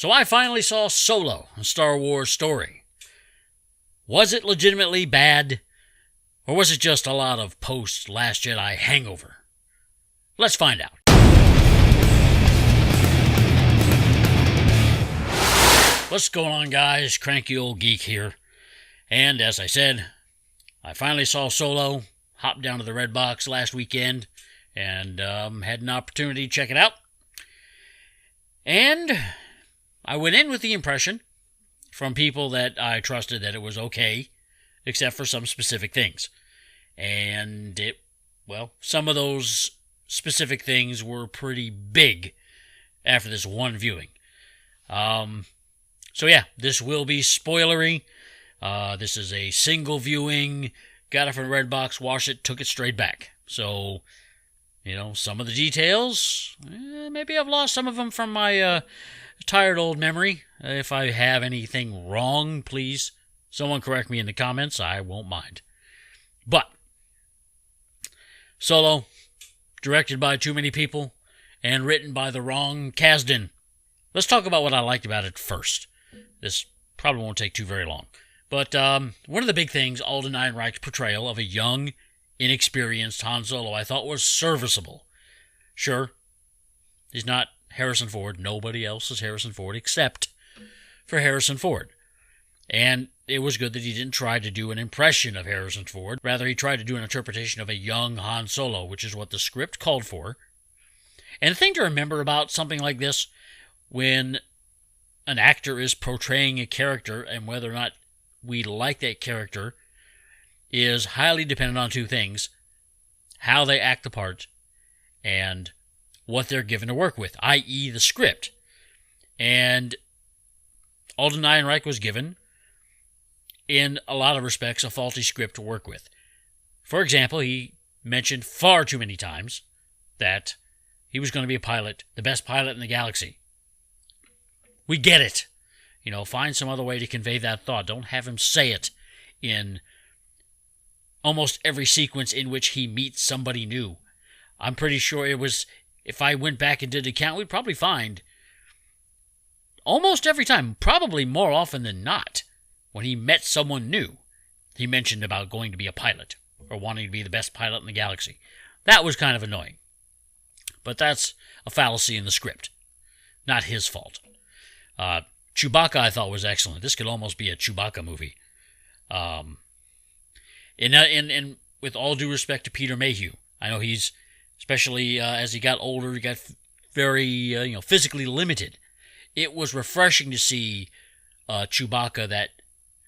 So I finally saw Solo, a Star Wars story. Was it legitimately bad? Or was it just a lot of post-Last Jedi hangover? Let's find out. What's going on, guys? Cranky old geek here. And as I said, I finally saw Solo, hopped down to the Red Box last weekend, and had an opportunity to check it out. And I went in with the impression from people that I trusted that it was okay, except for some specific things. And some of those specific things were pretty big after this one viewing. So yeah, this will be spoilery. This is a single viewing. Got it from Redbox, watched it, took it straight back. So, some of the details, maybe I've lost some of them from my tired old memory. If I have anything wrong, please, someone correct me in the comments. I won't mind. But, Solo, directed by too many people, and written by the wrong Kasdan. Let's talk about what I liked about it first. This probably won't take too very long. But one of the big things, Alden Ehrenreich's portrayal of a young, inexperienced Han Solo, I thought was serviceable. Sure, he's not Harrison Ford. Nobody else is Harrison Ford except for Harrison Ford. And it was good that he didn't try to do an impression of Harrison Ford. Rather, he tried to do an interpretation of a young Han Solo, which is what the script called for. And the thing to remember about something like this, when an actor is portraying a character and whether or not we like that character, is highly dependent on two things: how they act the part and what they're given to work with, i.e. the script. And Alden Ehrenreich was given, in a lot of respects, a faulty script to work with. For example, he mentioned far too many times that he was going to be a pilot, the best pilot in the galaxy. We get it. Find some other way to convey that thought. Don't have him say it in almost every sequence in which he meets somebody new. I'm pretty sure it was, if I went back and did the count, we'd probably find almost every time, probably more often than not, when he met someone new, he mentioned about going to be a pilot or wanting to be the best pilot in the galaxy. That was kind of annoying. But that's a fallacy in the script. Not his fault. Chewbacca, I thought, was excellent. This could almost be a Chewbacca movie. And with all due respect to Peter Mayhew, I know he's, especially as he got older, he got very physically limited. It was refreshing to see Chewbacca that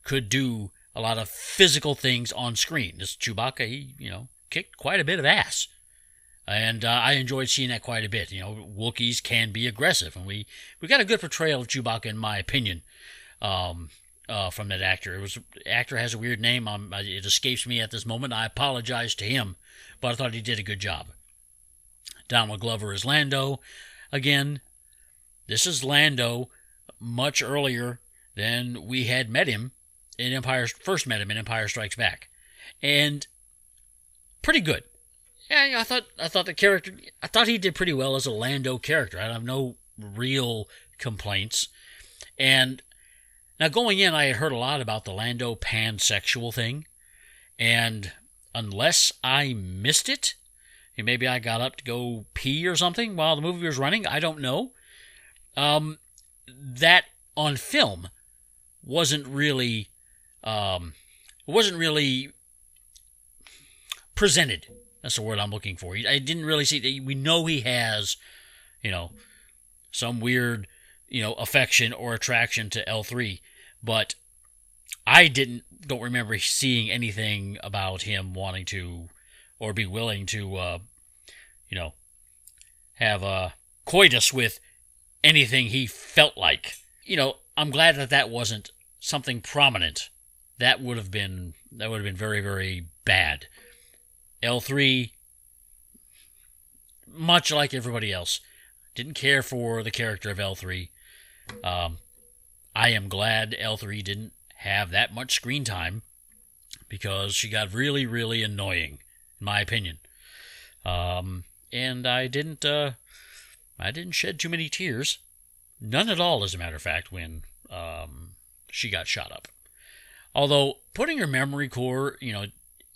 could do a lot of physical things on screen. This Chewbacca, he kicked quite a bit of ass. And I enjoyed seeing that quite a bit. Wookiees can be aggressive, and we got a good portrayal of Chewbacca, in my opinion, from that actor. The actor has a weird name. It escapes me at this moment. I apologize to him, but I thought he did a good job. Donald Glover is Lando. Again, this is Lando much earlier than we had met him in first met him in Empire Strikes Back, and pretty good. Yeah, I thought the character, I thought he did pretty well as a Lando character. I have no real complaints. And now going in, I had heard a lot about the Lando pansexual thing. And unless I missed it, maybe I got up to go pee or something while the movie was running, I don't know. That on film wasn't really presented. That's the word I'm looking for. I didn't really see that. We know he has, some weird, affection or attraction to L3, but I don't remember seeing anything about him wanting to, or be willing to, have a coitus with anything he felt like. I'm glad that wasn't something prominent. That would have been very, very bad. L3, much like everybody else, didn't care for the character of L3. I am glad L3 didn't have that much screen time, because she got really, really annoying, in my opinion. And I didn't shed too many tears. None at all, as a matter of fact, when she got shot up. Although putting her memory core,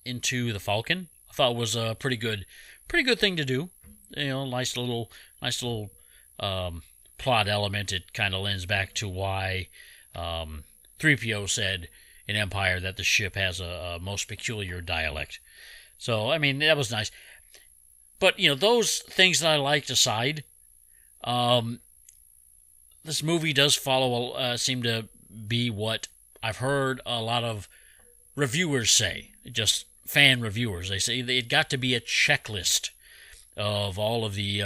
into the Falcon, I thought was a pretty good thing to do. Nice little plot element. It kind of lends back to why 3PO said in Empire that the ship has a most peculiar dialect. So, I mean, that was nice. But, those things that I liked aside, this movie does seem to be what I've heard a lot of reviewers say, just fan reviewers. They say it got to be a checklist of all of the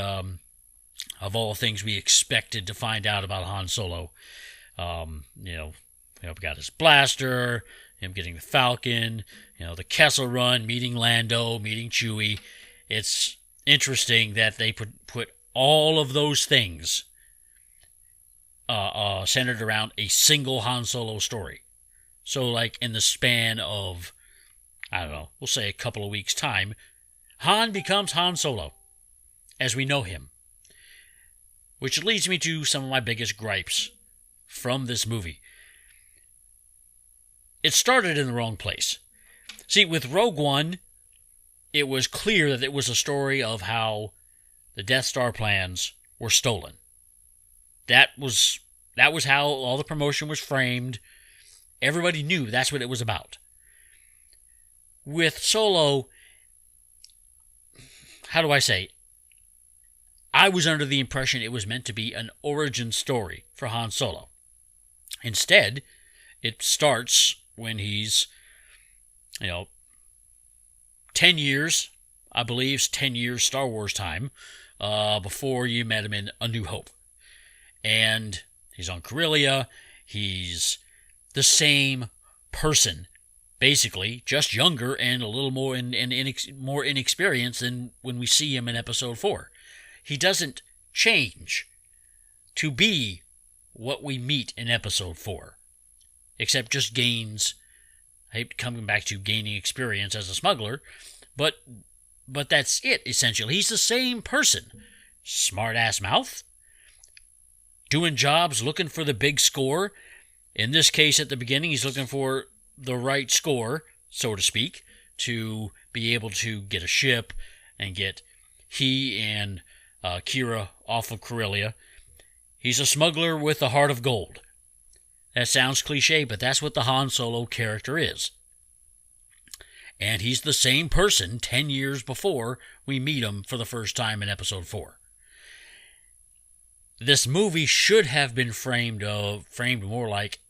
things we expected to find out about Han Solo. We got his blaster, him getting the Falcon, the Kessel Run, meeting Lando, meeting Chewie. It's interesting that they put all of those things centered around a single Han Solo story. So, like, in the span of, I don't know, we'll say a couple of weeks' time, Han becomes Han Solo, as we know him. Which leads me to some of my biggest gripes from this movie. It started in the wrong place. See, with Rogue One, it was clear that it was a story of how the Death Star plans were stolen. That was how all the promotion was framed. Everybody knew that's what it was about. With Solo, how do I say? I was under the impression it was meant to be an origin story for Han Solo. Instead, it starts when he's, 10 years, I believe, 10 years Star Wars time, before you met him in A New Hope. And he's on Corellia. He's the same person, basically, just younger and a little more more inexperienced than when we see him in Episode 4. He doesn't change to be what we meet in Episode 4, except just gains. I hate coming back to gaining experience as a smuggler, but that's it, essentially. He's the same person. Smart-ass mouth, doing jobs, looking for the big score. In this case, at the beginning, he's looking for the right score, so to speak, to be able to get a ship and get he and Kira off of Corellia. He's a smuggler with a heart of gold. That sounds cliche, but that's what the Han Solo character is. And he's the same person 10 years before we meet him for the first time in Episode 4. This movie should have been framed more like,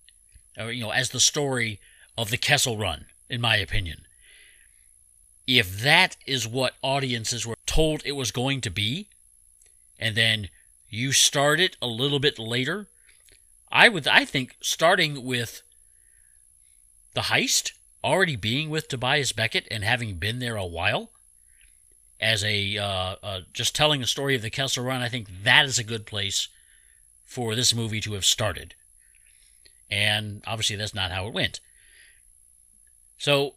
as the story of the Kessel Run, in my opinion. If that is what audiences were told it was going to be, and then you start it a little bit later, I think starting with the heist, already being with Tobias Beckett and having been there a while, as just telling the story of the Kessel Run, I think that is a good place for this movie to have started. And obviously that's not how it went. So,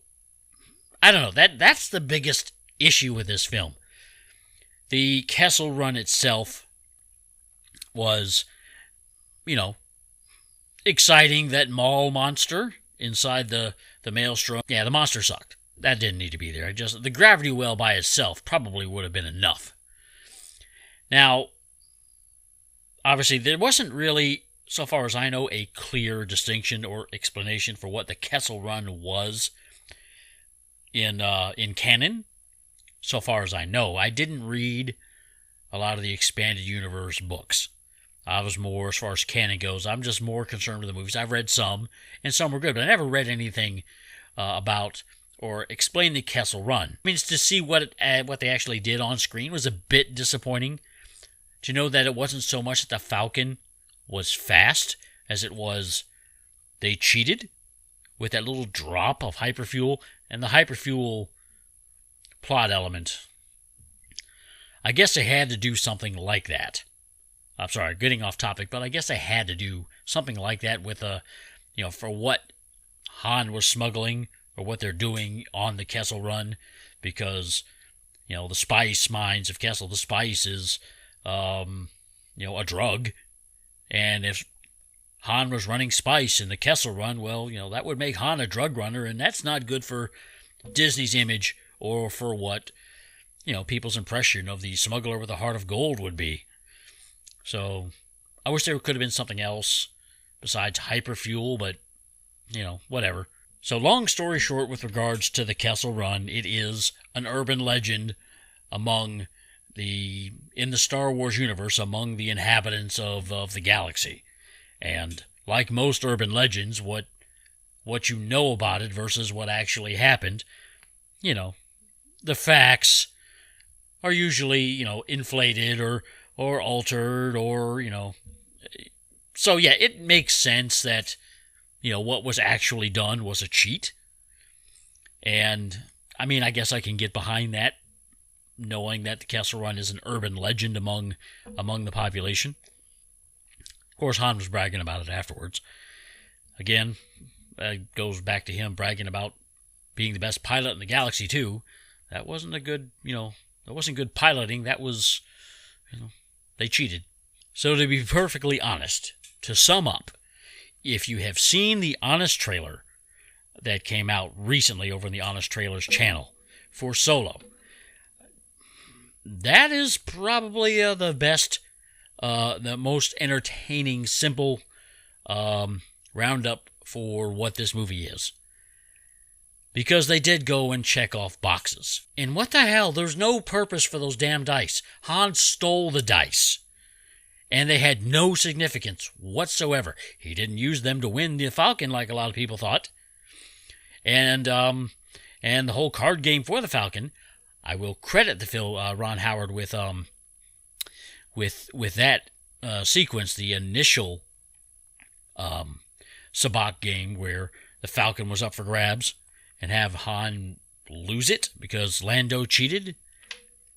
I don't know, that's the biggest issue with this film. The Kessel Run itself was, exciting. That mall monster inside the maelstrom. Yeah, the monster sucked. That didn't need to be there. The gravity well by itself probably would have been enough. Now, obviously, there wasn't really, so far as I know, a clear distinction or explanation for what the Kessel Run was in canon. So far as I know, I didn't read a lot of the Expanded Universe books. I was more, as far as canon goes, I'm just more concerned with the movies. I've read some, and some were good, but I never read anything about or explained the Kessel Run. I mean, to see what they actually did on screen was a bit disappointing. To know that it wasn't so much that the Falcon was fast as it was they cheated with that little drop of hyperfuel, and the hyperfuel plot element. I guess they had to do something like that. I'm sorry, getting off topic, but I guess they had to do something like that with for what Han was smuggling or what they're doing on the Kessel Run, because, the spice mines of Kessel, the spice is, a drug, And if Han was running spice in the Kessel Run, well, that would make Han a drug runner, and that's not good for Disney's image or for what, people's impression of the smuggler with a heart of gold would be. So I wish there could have been something else besides hyperfuel, but, whatever. So long story short, with regards to the Kessel Run, it is an urban legend in the Star Wars universe among the inhabitants of the galaxy. And like most urban legends, what you know about it versus what actually happened, the facts are usually, inflated or altered or, So yeah, it makes sense that, what was actually done was a cheat. And, I guess I can get behind that, knowing that the Kessel Run is an urban legend among the population. Of course, Han was bragging about it afterwards. Again, it goes back to him bragging about being the best pilot in the galaxy, too. That wasn't a good, that wasn't good piloting. That was, they cheated. So to be perfectly honest, to sum up, if you have seen the Honest trailer that came out recently over on the Honest Trailers channel for Solo, that is probably the best, the most entertaining, simple roundup for what this movie is. Because they did go and check off boxes. And what the hell? There's no purpose for those damn dice. Han stole the dice. And they had no significance whatsoever. He didn't use them to win the Falcon like a lot of people thought. And the whole card game for the Falcon, I will credit the Ron Howard with that sequence, the initial sabacc game where the Falcon was up for grabs, and have Han lose it because Lando cheated.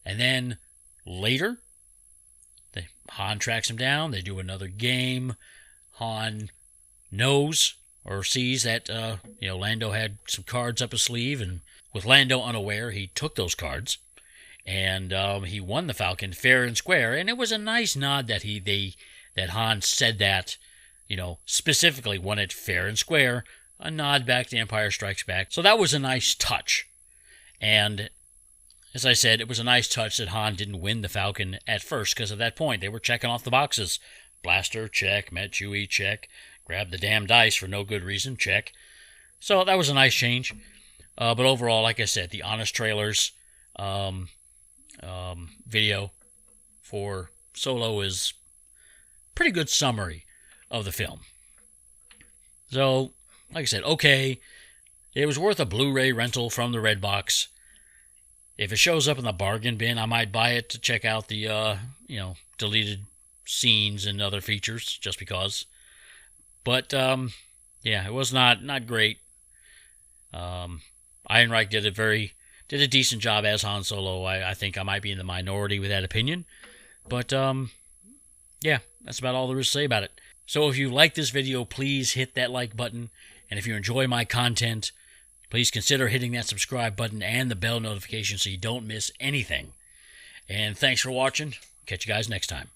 And then later, Han tracks him down. They do another game. Han knows or sees that Lando had some cards up his sleeve, and with Lando unaware, he took those cards, and he won the Falcon fair and square. And it was a nice nod that that Han said that, specifically won it fair and square. A nod back to Empire Strikes Back. So that was a nice touch. And as I said, it was a nice touch that Han didn't win the Falcon at first, because at that point they were checking off the boxes. Blaster, check. Met Chewie, check. Grabbed the damn dice for no good reason, check. So that was a nice change. But overall, like I said, the Honest Trailers video for Solo is a pretty good summary of the film. So, like I said, okay, it was worth a Blu-ray rental from the Redbox. If it shows up in the bargain bin, I might buy it to check out the, deleted scenes and other features, just because. But, yeah, it was not great. Ehrenreich did a decent job as Han Solo. I think I might be in the minority with that opinion. But, yeah, that's about all there is to say about it. So if you like this video, please hit that like button. And if you enjoy my content, please consider hitting that subscribe button and the bell notification so you don't miss anything. And thanks for watching. Catch you guys next time.